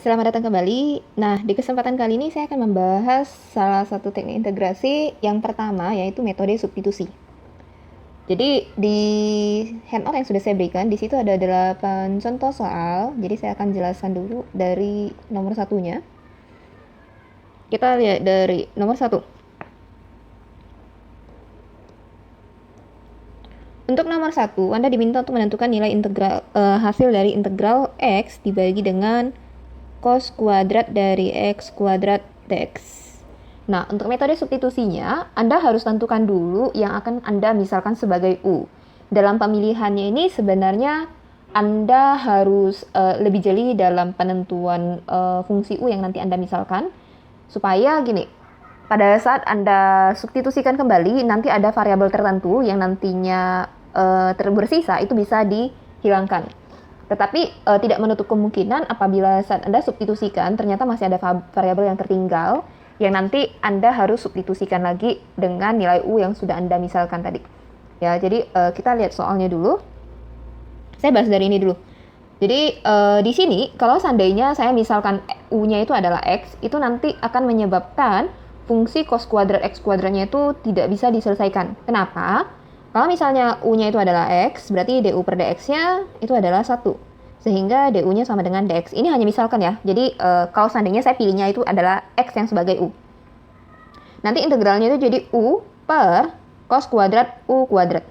Selamat datang kembali. Nah, di kesempatan kali ini saya akan membahas salah satu teknik integrasi yang pertama, yaitu metode substitusi. Jadi, di handout yang sudah saya berikan, di situ ada 8 contoh soal. Jadi, saya akan jelaskan dulu dari nomor satunya. Kita lihat dari nomor 1. Untuk nomor 1, Anda diminta untuk menentukan nilai integral hasil dari integral X dibagi dengan cos kuadrat dari X kuadrat dx. Nah, untuk metode substitusinya, Anda harus tentukan dulu yang akan Anda misalkan sebagai U. Dalam pemilihannya ini sebenarnya Anda harus lebih jeli dalam penentuan fungsi U yang nanti Anda misalkan. Supaya gini, pada saat Anda substitusikan kembali, nanti ada variabel tertentu yang nantinya bersisa itu bisa dihilangkan. Tetapi tidak menutup kemungkinan apabila saat Anda substitusikan ternyata masih ada variabel yang tertinggal yang nanti Anda harus substitusikan lagi dengan nilai U yang sudah Anda misalkan tadi. Ya, jadi kita lihat soalnya dulu. Saya bahas dari ini dulu. Jadi di sini kalau seandainya saya misalkan U-nya itu adalah X, itu nanti akan menyebabkan fungsi cos kuadrat X kuadratnya itu tidak bisa diselesaikan. Kenapa? Kalau misalnya U-nya itu adalah X, berarti DU per dx-nya itu adalah 1. Sehingga DU-nya sama dengan dx. Ini hanya misalkan ya. Jadi kalau seandainya saya pilihnya itu adalah X yang sebagai U. Nanti integralnya itu jadi U per cos kuadrat U kuadrat.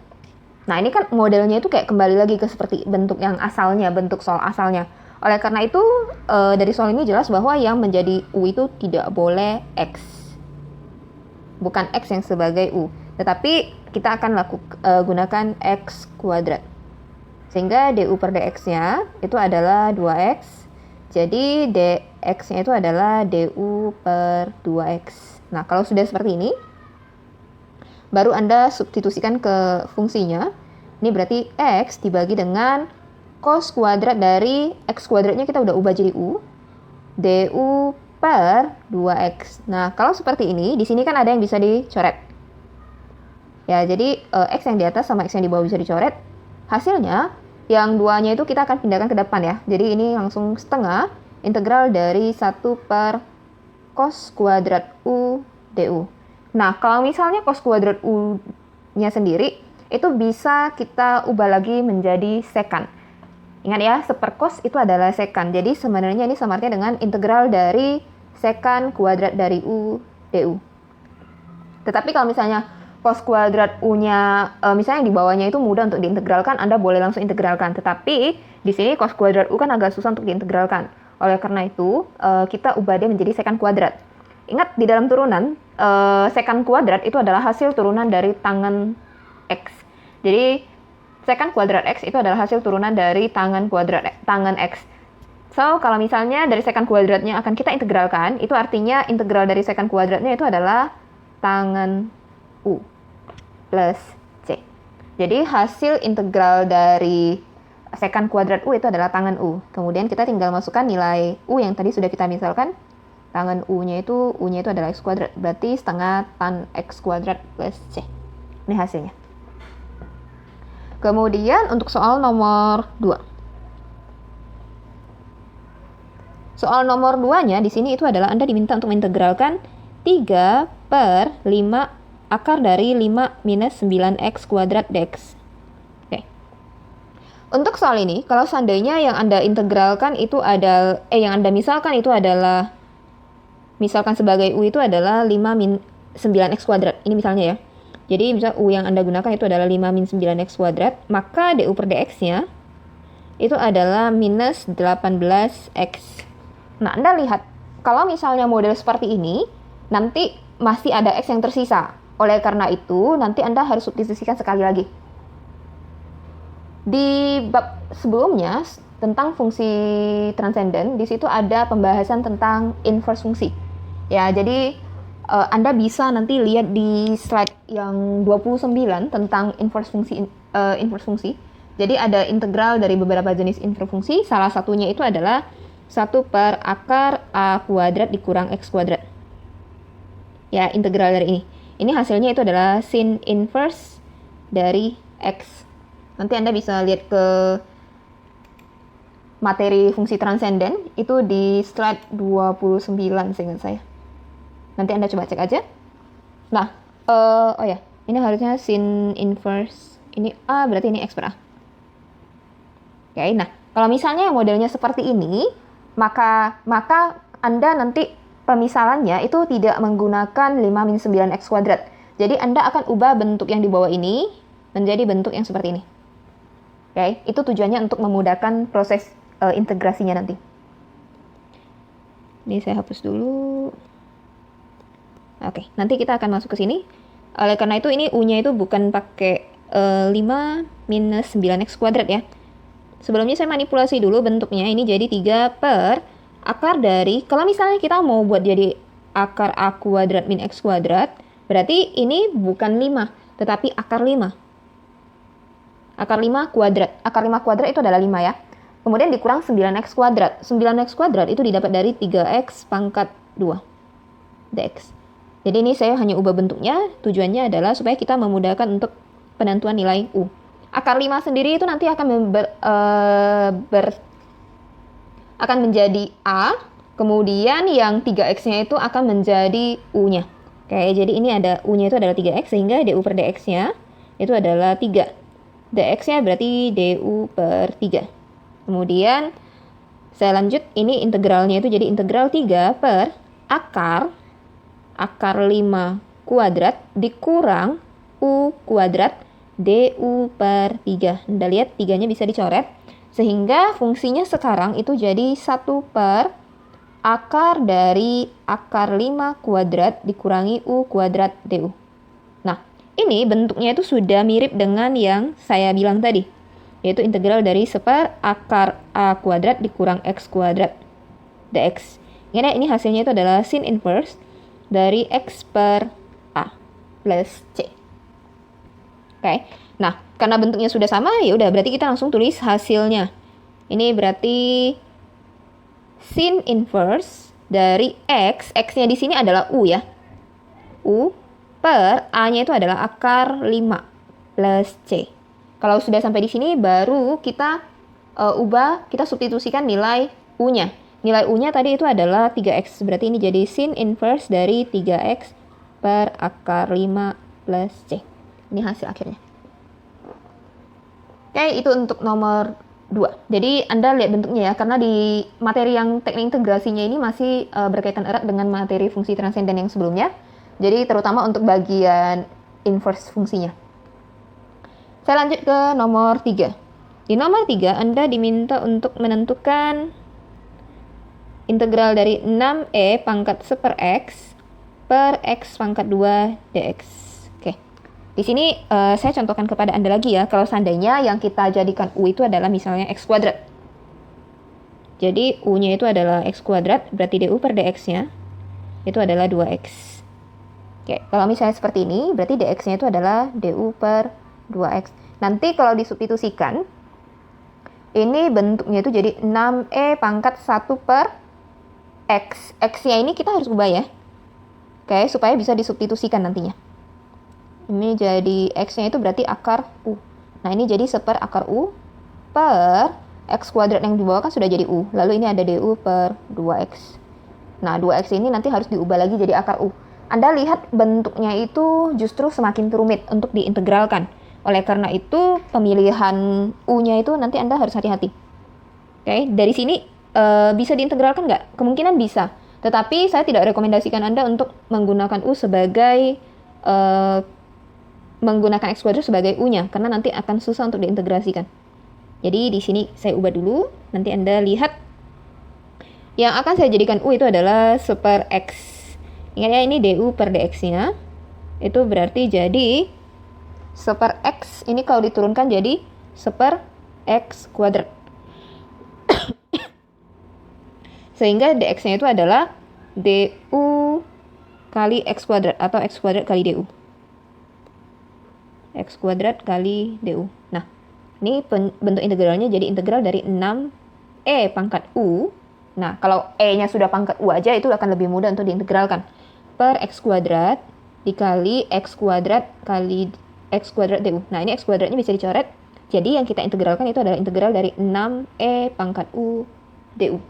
Nah ini kan modelnya itu kayak kembali lagi ke seperti bentuk yang asalnya, bentuk soal asalnya. Oleh karena itu dari soal ini jelas bahwa yang menjadi U itu tidak boleh X. Bukan X yang sebagai U. Tetapi kita akan gunakan X kuadrat. Sehingga DU per dx-nya itu adalah 2X. Jadi dx-nya itu adalah DU per 2X. Nah, kalau sudah seperti ini, baru Anda substitusikan ke fungsinya. Ini berarti X dibagi dengan cos kuadrat dari X kuadratnya kita udah ubah jadi U. DU per 2X. Nah, kalau seperti ini, di sini kan ada yang bisa dicoret. Ya, jadi X yang di atas sama X yang di bawah bisa dicoret. Hasilnya, yang duanya itu kita akan pindahkan ke depan ya. Jadi ini langsung setengah integral dari 1 per cos kuadrat U DU. Nah, kalau misalnya cos kuadrat U-nya sendiri, itu bisa kita ubah lagi menjadi sekan. Ingat ya, seperkos itu adalah sekan. Jadi sebenarnya ini sama artinya dengan integral dari sekan kuadrat dari U DU. Tetapi kalau misalnya cos kuadrat U-nya misalnya di bawahnya itu mudah untuk diintegralkan, Anda boleh langsung integralkan. Tetapi di sini cos kuadrat U kan agak susah untuk diintegralkan. Oleh karena itu, kita ubah dia menjadi sekan kuadrat. Ingat, di dalam turunan, sekan kuadrat itu adalah hasil turunan dari tangan X. Jadi, sekan kuadrat X itu adalah hasil turunan dari tangan X. So, kalau misalnya dari sekan kuadratnya akan kita integralkan, itu artinya integral dari sekan kuadratnya itu adalah tangan U plus C. Jadi hasil integral dari sekan kuadrat U itu adalah tangan U. Kemudian kita tinggal masukkan nilai U yang tadi sudah kita misalkan. Tangan U-nya itu adalah X kuadrat. Berarti setengah tan X kuadrat plus C. Ini hasilnya. Kemudian untuk soal nomor 2. Soal nomor 2-nya di sini itu adalah Anda diminta untuk mengintegralkan 3 per 5 akar dari 5 minus 9x kuadrat dx. Oke. Untuk soal ini, kalau seandainya yang Anda integralkan itu yang Anda misalkan itu adalah, misalkan sebagai U itu adalah 5 min 9x kuadrat. Ini misalnya ya. Jadi misal U yang Anda gunakan itu adalah 5 min 9x kuadrat, maka DU per dx-nya itu adalah minus 18x. Nah, Anda lihat, kalau misalnya model seperti ini, nanti masih ada X yang tersisa. Oleh karena itu, nanti Anda harus substitusikan sekali lagi. Di bab sebelumnya, tentang fungsi transenden, di situ ada pembahasan tentang inverse fungsi. Ya, jadi Anda bisa nanti lihat di slide yang 29 tentang inverse fungsi. Jadi ada integral dari beberapa jenis inverse fungsi, salah satunya itu adalah 1 per akar A kuadrat dikurang X kuadrat. Ya, integral dari ini. Ini hasilnya itu adalah sin inverse dari X. Nanti Anda bisa lihat ke materi fungsi transenden itu di slide 29 seingat saya. Nanti Anda coba cek aja. Nah, oh ya, ini harusnya sin inverse. Ini A, berarti ini X per A. Oke, nah, kalau misalnya modelnya seperti ini, maka Anda nanti pemisalannya itu tidak menggunakan 5 min 9X kuadrat. Jadi Anda akan ubah bentuk yang di bawah ini menjadi bentuk yang seperti ini. Oke, itu tujuannya untuk memudahkan proses integrasinya nanti. Ini saya hapus dulu. Oke, nanti kita akan masuk ke sini. Oleh karena itu ini U-nya itu bukan pakai 5 minus 9X kuadrat ya. Sebelumnya saya manipulasi dulu bentuknya. Ini jadi 3 per akar dari, kalau misalnya kita mau buat jadi akar A kuadrat min X kuadrat, berarti ini bukan 5, tetapi akar 5. Akar 5 kuadrat. Akar 5 kuadrat itu adalah 5 ya. Kemudian dikurang 9X kuadrat. 9X kuadrat itu didapat dari 3X pangkat 2 dx. Jadi ini saya hanya ubah bentuknya, tujuannya adalah supaya kita memudahkan untuk penentuan nilai U. Akar 5 sendiri itu nanti akan akan menjadi A, kemudian yang 3X-nya itu akan menjadi U-nya. Oke, jadi ini ada U-nya itu adalah 3X, sehingga DU per DX-nya itu adalah 3. DX-nya berarti DU per 3. Kemudian saya lanjut, ini integralnya itu jadi integral 3 per akar 5 kuadrat dikurang U kuadrat DU per 3. Anda lihat 3-nya bisa dicoret. Sehingga fungsinya sekarang itu jadi 1 per akar dari akar 5 kuadrat dikurangi U kuadrat DU. Nah, ini bentuknya itu sudah mirip dengan yang saya bilang tadi. Yaitu integral dari 1 per akar A kuadrat dikurang X kuadrat dx. Ini hasilnya itu adalah sin inverse dari X per A plus C. Oke. Nah, karena bentuknya sudah sama, ya udah berarti kita langsung tulis hasilnya. Ini berarti sin inverse dari X. X-nya di sini adalah U ya. U per A-nya itu adalah akar 5 plus C. Kalau sudah sampai di sini baru kita ubah, kita substitusikan nilai U-nya. Nilai U-nya tadi itu adalah 3X. Berarti ini jadi sin inverse dari 3X per akar 5 plus C. Ini hasil akhirnya. Oke, itu untuk nomor 2. Jadi Anda lihat bentuknya ya, karena di materi yang teknik integrasinya ini masih berkaitan erat dengan materi fungsi transenden yang sebelumnya. Jadi terutama untuk bagian inverse fungsinya. Saya lanjut ke nomor 3. Di nomor 3 Anda diminta untuk menentukan integral dari 6e pangkat 1 per X per X pangkat 2 dx. Oke. Di sini saya contohkan kepada Anda lagi ya, kalau seandainya yang kita jadikan U itu adalah misalnya X kuadrat. Jadi U-nya itu adalah X kuadrat, berarti DU per dx-nya itu adalah 2X. Oke, kalau misalnya seperti ini, berarti dx-nya itu adalah DU per 2X. Nanti kalau disubstitusikan, ini bentuknya itu jadi 6e pangkat 1 per X. X-nya ini kita harus ubah ya. Oke, supaya bisa disubstitusikan nantinya. Ini jadi X-nya itu berarti akar U. Nah, ini jadi 1 per akar U per X kuadrat yang di bawah kan sudah jadi U. Lalu ini ada DU per 2X. Nah, 2X ini nanti harus diubah lagi jadi akar U. Anda lihat bentuknya itu justru semakin rumit untuk diintegralkan. Oleh karena itu, pemilihan U-nya itu nanti Anda harus hati-hati. Oke, dari sini bisa diintegralkan nggak? Kemungkinan bisa. Tetapi saya tidak rekomendasikan Anda untuk menggunakan U sebagai menggunakan X kuadrat sebagai U-nya, karena nanti akan susah untuk diintegrasikan. Jadi di sini saya ubah dulu. Nanti Anda lihat yang akan saya jadikan U itu adalah 1 per X. Ingat ya, ini DU per dx-nya. Itu berarti jadi 1 per X. Ini kalau diturunkan jadi 1 per X kuadrat. Sehingga dx-nya itu adalah DU kali X kuadrat atau X kuadrat kali DU. X kuadrat kali DU. Nah, ini bentuk integralnya jadi integral dari 6e pangkat U. Nah, kalau e-nya sudah pangkat U aja itu akan lebih mudah untuk diintegralkan. Per X kuadrat dikali X kuadrat kali X kuadrat DU. Nah, ini X kuadratnya bisa dicoret. Jadi yang kita integralkan itu adalah integral dari 6e pangkat u du.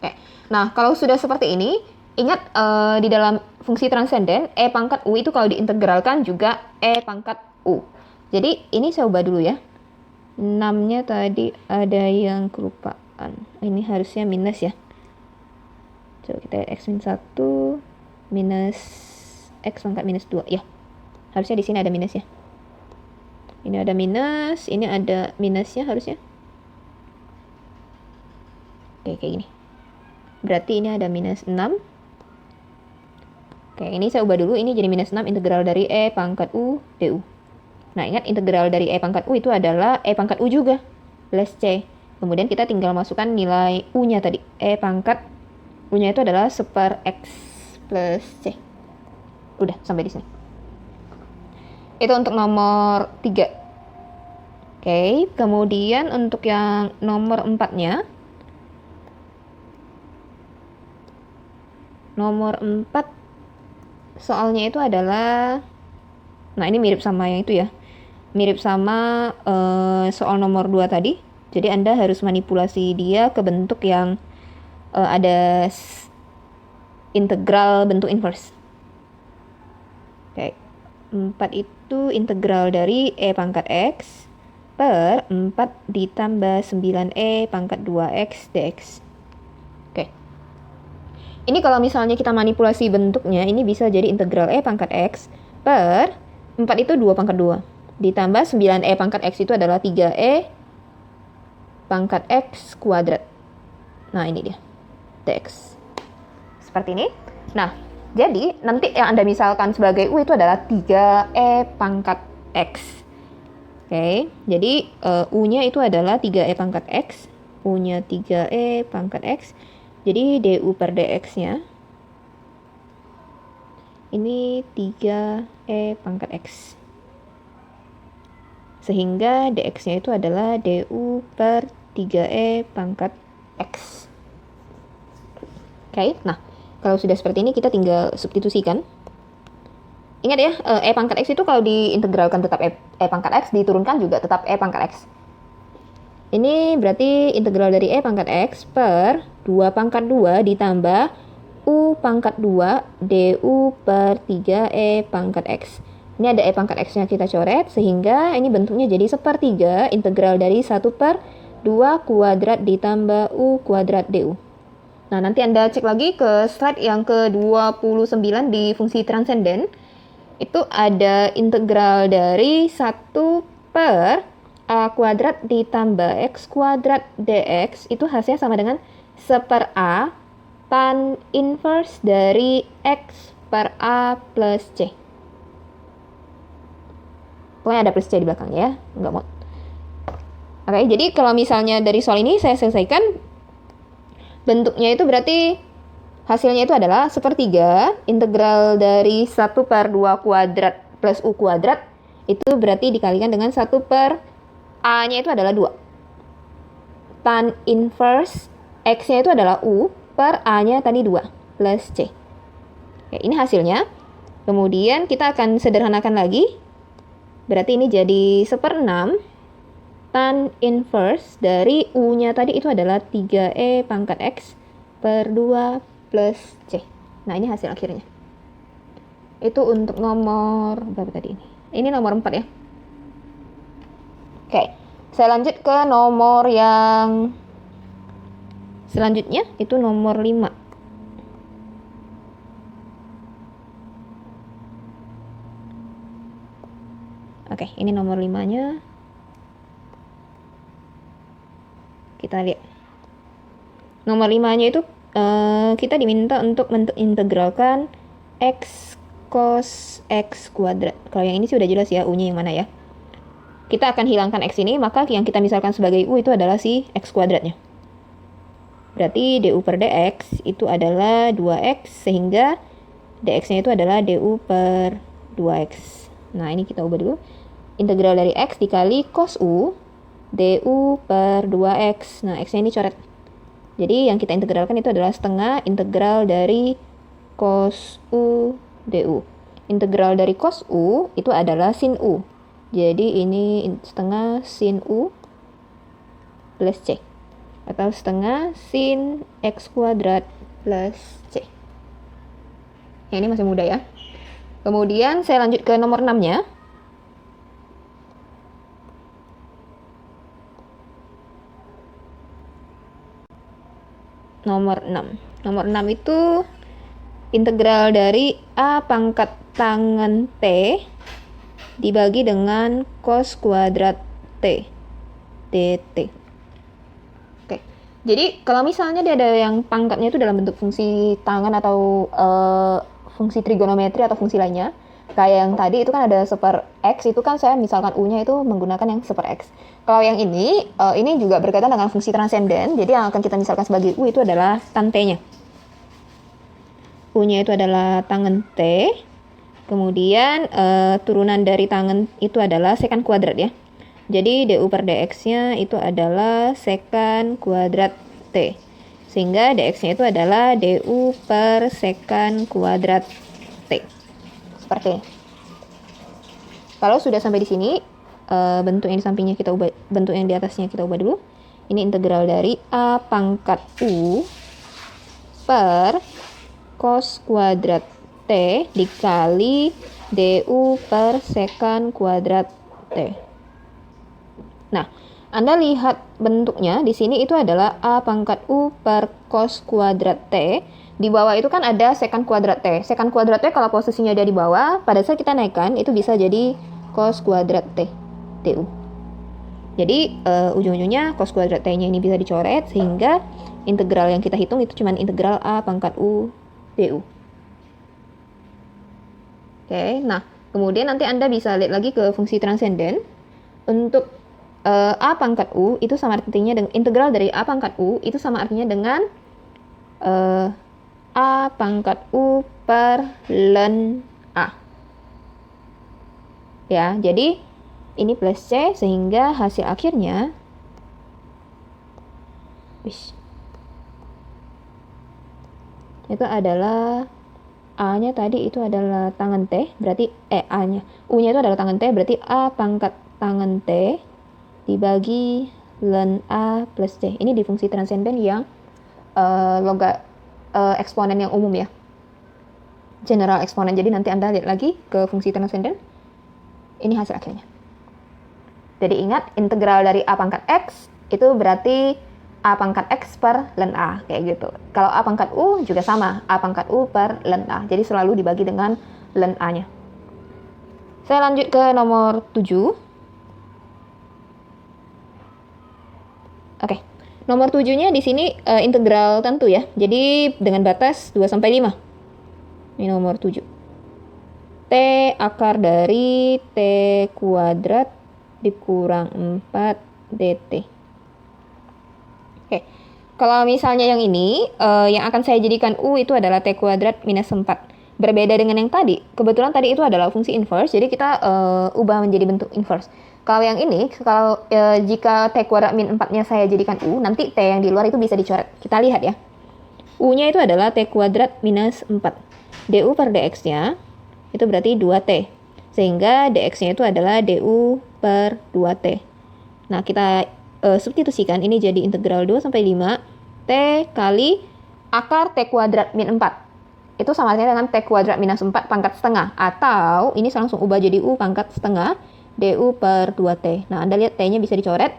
Oke. Nah, kalau sudah seperti ini, ingat di dalam fungsi transenden, e pangkat u itu kalau diintegralkan juga e pangkat u. Jadi ini saya ubah dulu ya. 6-nya tadi ada yang kelupaan. Ini harusnya minus ya. Coba kita lihat x min 1 minus x pangkat minus 2. Ya, harusnya di sini ada minus ya. Ini ada minus, ini ada minusnya harusnya. Oke, kayak gini. Berarti ini ada minus 6. Oke, ini saya ubah dulu. Ini jadi minus 6 integral dari e pangkat u du. Nah, ingat integral dari e pangkat u itu adalah e pangkat u juga, plus c. Kemudian kita tinggal masukkan nilai u-nya tadi. E pangkat u-nya itu adalah 1 per x plus c. Udah, sampai di sini. Itu untuk nomor 3. Oke, kemudian untuk yang nomor 4-nya. Nomor 4 soalnya itu adalah, nah ini mirip sama yang itu ya, mirip sama soal nomor 2 tadi. Jadi Anda harus manipulasi dia ke bentuk yang ada integral bentuk inverse. Oke, 4 itu integral dari e pangkat x per 4 ditambah 9e pangkat 2x dx. Ini kalau misalnya kita manipulasi bentuknya, ini bisa jadi integral e pangkat x per 4 itu 2 pangkat 2. Ditambah 9e pangkat x itu adalah 3e pangkat x kuadrat. Nah, ini dia. Dx. Seperti ini. Nah, jadi nanti yang Anda misalkan sebagai u itu adalah 3e pangkat x. Oke, jadi u-nya itu adalah 3e pangkat x. U-nya 3e pangkat x. Jadi du per dx-nya ini 3e pangkat x. Sehingga dx-nya itu adalah du per 3e pangkat x. Oke, nah kalau sudah seperti ini kita tinggal substitusikan. Ingat ya, e pangkat x itu kalau diintegralkan tetap e pangkat x, diturunkan juga tetap e pangkat x. Ini berarti integral dari e pangkat x per 2 pangkat 2 ditambah u pangkat 2 du per 3e pangkat x. Ini ada e pangkat x-nya kita coret, sehingga ini bentuknya jadi 1/3 integral dari 1 per 2 kuadrat ditambah u kuadrat du. Nah, nanti Anda cek lagi ke slide yang ke-29 di fungsi transenden. Itu ada integral dari 1 per a kuadrat ditambah x kuadrat dx, itu hasilnya sama dengan 1 per a tan inverse dari x per a plus c. Pokoknya ada plus c di belakang ya, nggak mau. Oke, jadi kalau misalnya dari soal ini saya selesaikan, bentuknya itu berarti hasilnya itu adalah 1/3 integral dari 1 per 2 kuadrat plus u kuadrat, itu berarti dikalikan dengan 1 per a-nya itu adalah 2. Tan inverse x-nya itu adalah u per a-nya tadi 2 plus c. Oke, ini hasilnya. Kemudian kita akan sederhanakan lagi. Berarti ini jadi 1/6 tan inverse dari u-nya tadi itu adalah 3e pangkat x per 2 plus c. Nah, ini hasil akhirnya. Itu untuk nomor berapa tadi ini? Ini nomor 4 ya. Oke, saya lanjut ke nomor yang selanjutnya, itu nomor 5. Oke, ini nomor 5-nya. Kita lihat. Nomor 5-nya itu kita diminta untuk integralkan x cos x kuadrat. Kalau yang ini sih udah jelas ya, u-nya yang mana ya. Kita akan hilangkan x ini, maka yang kita misalkan sebagai u itu adalah si x kuadratnya. Berarti du per dx itu adalah 2x, sehingga dx-nya itu adalah du per 2x. Nah, ini kita ubah dulu. Integral dari x dikali cos u, du per 2x. Nah, x-nya ini coret. Jadi yang kita integralkan itu adalah setengah integral dari cos u du. Integral dari cos u itu adalah sin u. Jadi ini setengah sin U plus C. Atau setengah sin X kuadrat plus C. Ya, ini masih mudah ya. Kemudian saya lanjut ke nomor 6-nya. Nomor 6. Nomor 6 itu integral dari A pangkat tangen T dibagi dengan cos kuadrat T dt. Oke. Jadi kalau misalnya dia ada yang pangkatnya itu dalam bentuk fungsi tangen atau fungsi trigonometri atau fungsi lainnya, kayak yang tadi itu kan ada seper X, itu kan saya misalkan U-nya itu menggunakan yang seper X. Kalau yang ini juga berkaitan dengan fungsi transenden, jadi yang akan kita misalkan sebagai U itu adalah tan T-nya. U-nya itu adalah tangen T, kemudian turunan dari tangen itu adalah sekant kuadrat ya. Jadi du per dx-nya itu adalah sekant kuadrat T. Sehingga dx-nya itu adalah du per sekant kuadrat T. Seperti ini. Kalau sudah sampai di sini, bentuk yang di sampingnya kita ubah, bentuk yang di atasnya kita ubah dulu. Ini integral dari A pangkat U per cos kuadrat T dikali du per sekant kuadrat T. Nah, Anda lihat bentuknya di sini itu adalah A pangkat U per cos kuadrat T. Di bawah itu kan ada sekant kuadrat T. Sekant kuadrat T kalau posisinya dia di bawah, pada saat kita naikkan itu bisa jadi cos kuadrat T du. Jadi ujung-ujungnya cos kuadrat T-nya ini bisa dicoret sehingga integral yang kita hitung itu cuma integral A pangkat U du. Oke, nah kemudian nanti Anda bisa lihat lagi ke fungsi transenden. Untuk A pangkat U itu sama artinya dengan integral dari A pangkat U itu sama artinya dengan A pangkat U per ln A. Ya, jadi ini plus C sehingga hasil akhirnya itu adalah A-nya tadi itu adalah tangen T, berarti A-nya. U-nya itu adalah tangen T, berarti A pangkat tangen T dibagi ln A plus C. Ini di fungsi transenden yang eksponen yang umum ya. General eksponen. Jadi nanti Anda lihat lagi ke fungsi transenden. Ini hasil akhirnya. Jadi ingat, integral dari A pangkat X itu berarti A pangkat X per ln A. Kayak gitu. Kalau A pangkat U juga sama. A pangkat U per ln A. Jadi selalu dibagi dengan ln A-nya. Saya lanjut ke nomor 7. Oke, nomor 7-nya di sini integral tentu ya. Jadi dengan batas 2 sampai 5. Ini nomor 7. T akar dari T kuadrat dikurang 4 dt. Oke. Kalau misalnya yang ini yang akan saya jadikan U itu adalah T kuadrat minus 4. Berbeda dengan yang tadi. Kebetulan tadi itu adalah fungsi inverse, jadi kita ubah menjadi bentuk inverse. Kalau yang ini, jika T kuadrat min 4-nya saya jadikan U, nanti T yang di luar itu bisa dicoret. Kita lihat ya. U-nya itu adalah T kuadrat minus 4. Du per dx-nya itu berarti 2T. Sehingga dx-nya itu adalah du per 2T. Nah, kita substitusikan, ini jadi integral 2 sampai 5 T kali akar T kuadrat min 4. Itu sama artinya dengan T kuadrat minus 4 pangkat setengah. Atau ini langsung ubah jadi U pangkat setengah du per 2T. Nah, Anda lihat T-nya bisa dicoret.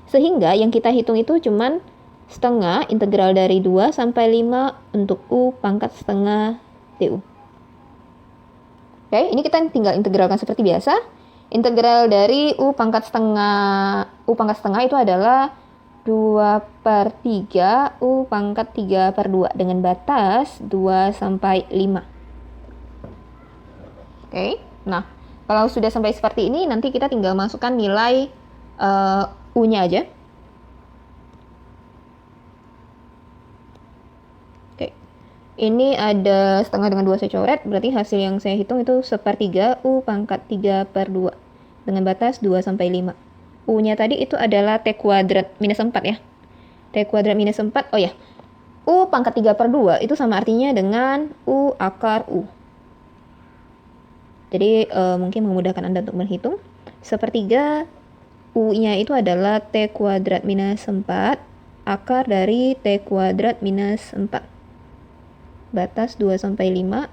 Sehingga yang kita hitung itu cuman setengah integral dari 2 sampai 5 untuk U pangkat setengah du. Oke, ini kita tinggal integralkan seperti biasa. Integral dari U pangkat setengah itu adalah 2 per 3 U pangkat 3 per 2 dengan batas 2 sampai 5. Oke, nah kalau sudah sampai seperti ini, nanti kita tinggal masukkan nilai U-nya aja. Oke, ini ada setengah dengan 2 saya coret, berarti hasil yang saya hitung itu 1/3 U pangkat 3 per 2 dengan batas 2 sampai 5. U-nya tadi itu adalah T kuadrat minus 4 ya. T kuadrat minus 4, oh ya, U pangkat 3 per 2 itu sama artinya dengan U akar U. Jadi mungkin memudahkan Anda untuk menghitung. Sepertiga U-nya itu adalah T kuadrat minus 4 akar dari T kuadrat minus 4. Batas 2 sampai 5.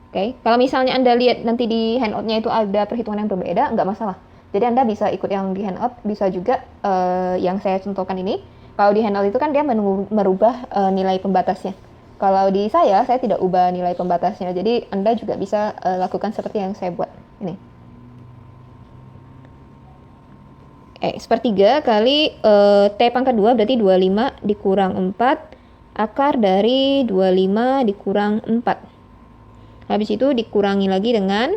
Oke, kalau misalnya Anda lihat nanti di handout-nya itu ada perhitungan yang berbeda, nggak masalah. Jadi Anda bisa ikut yang di handout, bisa juga yang saya contohkan ini. Kalau di handout itu kan dia merubah nilai pembatasnya. Kalau di saya tidak ubah nilai pembatasnya. Jadi Anda juga bisa lakukan seperti yang saya buat ini. Sepertiga kali T pangkat 2 berarti 25 dikurang 4 akar dari 25 dikurang 4. Habis itu dikurangi lagi dengan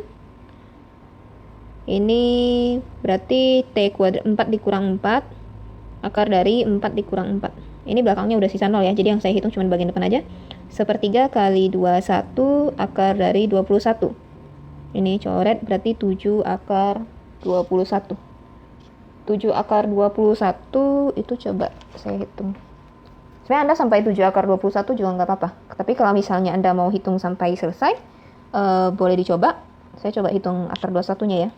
ini berarti T kuadrat 4 dikurang 4 akar dari 4 dikurang 4. Ini belakangnya udah sisa 0 ya, jadi yang saya hitung cuma bagian depan aja. Sepertiga kali 21 akar dari 21. Ini coret berarti 7 akar 21. 7 akar 21 itu coba saya hitung. Sebenarnya Anda sampai 7 akar 21 juga nggak apa-apa. Tapi kalau misalnya Anda mau hitung sampai selesai, boleh dicoba. Saya coba hitung akar 21-nya ya.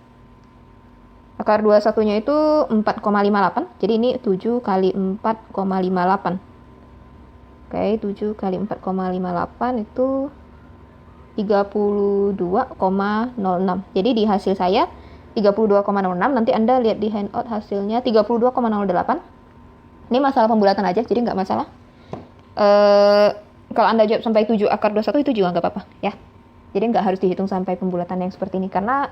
Akar 21-nya itu 4,58. Jadi ini 7 kali 4,58. Oke, 7 kali 4,58 itu 32,06. Jadi di hasil saya 32,06. Nanti Anda lihat di handout hasilnya 32,08. Ini masalah pembulatan aja, jadi nggak masalah. Kalau Anda jawab sampai 7 akar 21 itu juga nggak apa-apa ya. Jadi nggak harus dihitung sampai pembulatan yang seperti ini, karena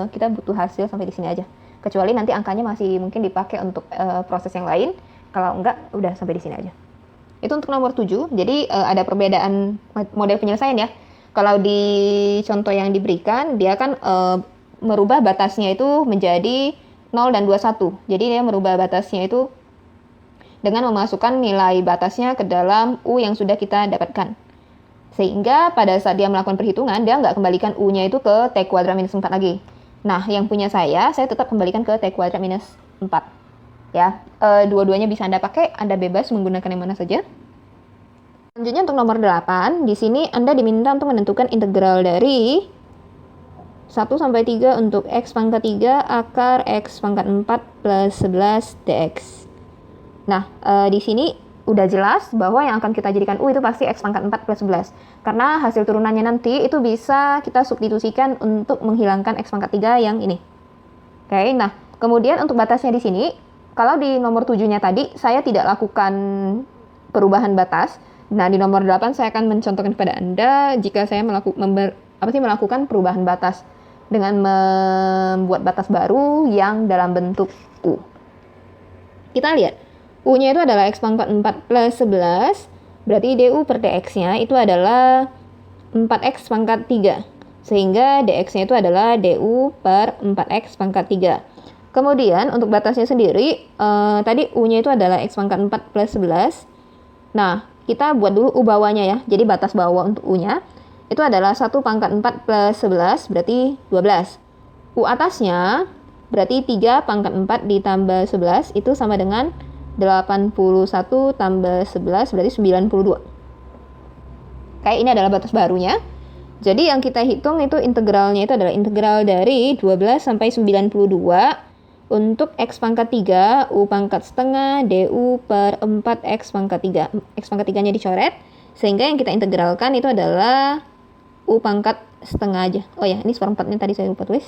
kita butuh hasil sampai di sini aja. Kecuali nanti angkanya masih mungkin dipakai untuk proses yang lain. Kalau enggak, udah sampai di sini aja. Itu untuk nomor 7. Jadi ada perbedaan model penyelesaian ya. Kalau di contoh yang diberikan, dia kan merubah batasnya itu menjadi 0 dan 21. Jadi dia merubah batasnya itu dengan memasukkan nilai batasnya ke dalam U yang sudah kita dapatkan. Sehingga pada saat dia melakukan perhitungan, dia nggak kembalikan U-nya itu ke T kuadrat minus 4 lagi. Nah, yang punya saya tetap kembalikan ke T kuadrat minus 4. Ya, dua-duanya bisa Anda pakai, Anda bebas menggunakan yang mana saja. Selanjutnya untuk nomor 8, di sini Anda diminta untuk menentukan integral dari 1 sampai 3 untuk X pangkat 3 akar X pangkat 4 plus 11 dx. Nah, di sini udah jelas bahwa yang akan kita jadikan U itu pasti X pangkat 4 plus 11. Karena hasil turunannya nanti itu bisa kita substitusikan untuk menghilangkan X pangkat 3 yang ini. Oke, nah kemudian untuk batasnya di sini, kalau di nomor 7-nya tadi saya tidak lakukan perubahan batas. Nah, di nomor 8 saya akan mencontohkan kepada Anda jika saya melakukan perubahan batas dengan membuat batas baru yang dalam bentuk U. Kita lihat. U-nya itu adalah X pangkat 4 plus 11, berarti DU per DX-nya itu adalah 4X pangkat 3. Sehingga DX-nya itu adalah DU per 4X pangkat 3. Kemudian untuk batasnya sendiri, tadi U-nya itu adalah X pangkat 4 plus 11. Nah, kita buat dulu U bawahnya ya. Jadi batas bawah untuk U-nya itu adalah 1 pangkat 4 plus 11, berarti 12. U atasnya berarti 3 pangkat 4 ditambah 11, itu sama dengan 81 tambah 11 berarti 92. Kayak ini adalah batas barunya. Jadi yang kita hitung itu integralnya itu adalah integral dari 12 sampai 92 untuk X pangkat 3 U pangkat setengah DU per 4X pangkat 3. X pangkat 3 nya dicoret, sehingga yang kita integralkan itu adalah U pangkat setengah aja. Oh ya, ini seperempatnya tadi saya lupa tulis.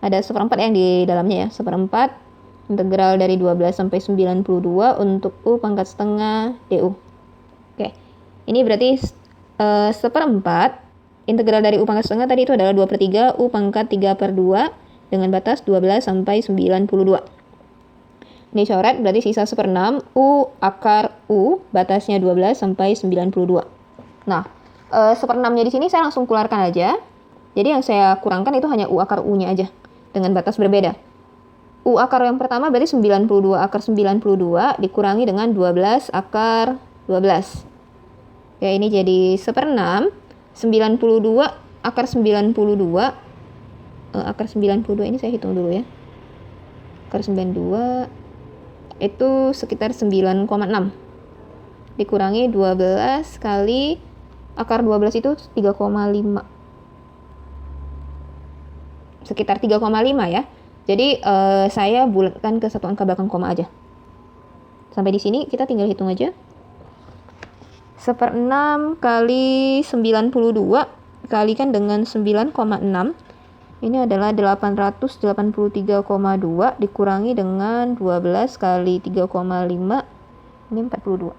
Ada seperempat yang di dalamnya ya, seperempat integral dari 12 sampai 92 untuk U pangkat setengah DU. Oke, ini berarti seperempat integral dari U pangkat setengah tadi itu adalah 2/3 U pangkat 3/2 dengan batas 12 sampai 92. Ini coret berarti sisa 1/6 U akar U batasnya 12 sampai 92. Nah, 1/6-nya di sini saya langsung keluarkan aja. Jadi yang saya kurangkan itu hanya U akar U-nya aja dengan batas berbeda. U akar yang pertama berarti 92 akar 92 dikurangi dengan 12 akar 12. Ya, ini jadi 1/6. 92 akar 92. Akar 92 ini saya hitung dulu ya. Akar 92 itu sekitar 9,6. Dikurangi 12 kali akar 12 itu 3,5. sekitar 3,5 ya. Jadi saya bulatkan ke satu angka belakang koma aja. Sampai di sini kita tinggal hitung aja. 1/6 kali 92 kalikan dengan 9,6. Ini adalah 883,2 dikurangi dengan 12 kali 3,5. Ini 42.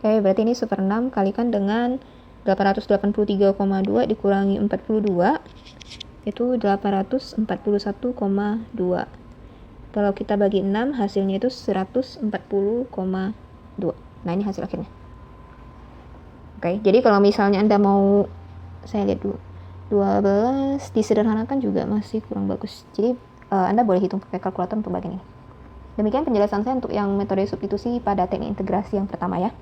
Oke, berarti ini 1/6 kalikan dengan 883,2 dikurangi 42. Itu 841,2. Kalau kita bagi 6, hasilnya itu 140,2. Nah, ini hasil akhirnya. Oke, jadi kalau misalnya Anda mau, saya lihat dulu, 12 disederhanakan juga masih kurang bagus. Jadi Anda boleh hitung pakai kalkulator untuk bagian ini. Demikian penjelasan saya untuk yang metode substitusi pada teknik integrasi yang pertama ya.